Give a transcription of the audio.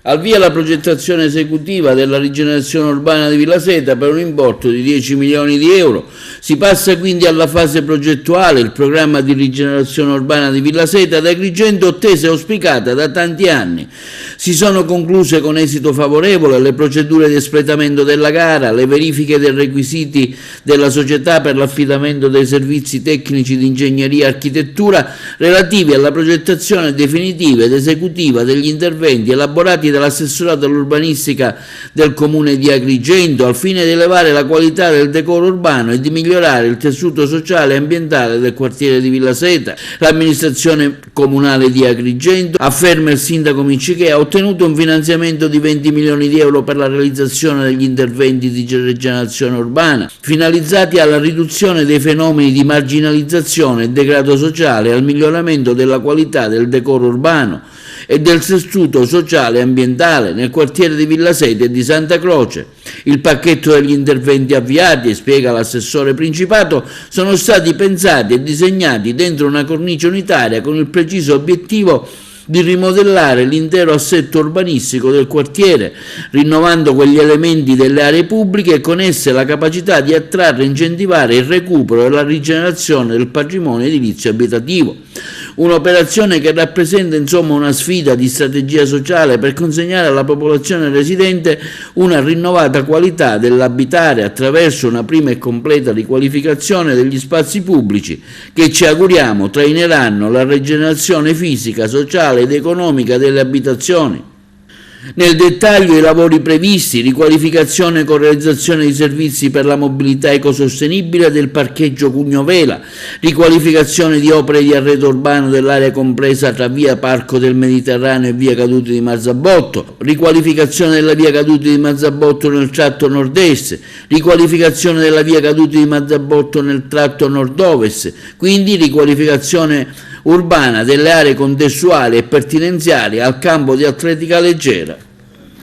Al via la progettazione esecutiva della rigenerazione urbana di Villa Seta per un importo di 10 milioni di euro. Si passa quindi alla fase progettuale. Il programma di rigenerazione urbana di Villa Seta ad Agrigento, attesa e auspicata da tanti anni. Si sono concluse con esito favorevole le procedure di espletamento della gara, le verifiche dei requisiti della società per l'affidamento dei servizi tecnici di ingegneria e architettura relativi alla progettazione definitiva ed esecutiva degli interventi elaborati dall'assessorato all'urbanistica del comune di Agrigento al fine di elevare la qualità del decoro urbano e di migliorare il tessuto sociale e ambientale del quartiere di Villa Seta. L'amministrazione comunale di Agrigento, afferma il sindaco Miccichè, ha ottenuto un finanziamento di 20 milioni di euro per la realizzazione degli interventi di rigenerazione urbana finalizzati alla riduzione dei fenomeni di marginalizzazione e degrado sociale e al miglioramento della qualità del decoro urbano e del tessuto sociale e ambientale nel quartiere di Villa Seta e di Santa Croce. Il pacchetto degli interventi avviati, spiega l'assessore Principato, sono stati pensati e disegnati dentro una cornice unitaria con il preciso obiettivo di rimodellare l'intero assetto urbanistico del quartiere, rinnovando quegli elementi delle aree pubbliche e con esse la capacità di attrarre e incentivare il recupero e la rigenerazione del patrimonio edilizio abitativo. Un'operazione che rappresenta insomma una sfida di strategia sociale per consegnare alla popolazione residente una rinnovata qualità dell'abitare attraverso una prima e completa riqualificazione degli spazi pubblici che ci auguriamo traineranno la rigenerazione fisica, sociale ed economica delle abitazioni. Nel dettaglio i lavori previsti: riqualificazione con realizzazione di servizi per la mobilità ecosostenibile del parcheggio Cugno Vela, riqualificazione di opere di arredo urbano dell'area compresa tra via Parco del Mediterraneo e via Caduti di Marzabotto, riqualificazione della via Caduti di Marzabotto nel tratto nord-est, riqualificazione della via Caduti di Marzabotto nel tratto nord-ovest, quindi riqualificazione urbana delle aree contestuali e pertinenziali al campo di atletica leggera.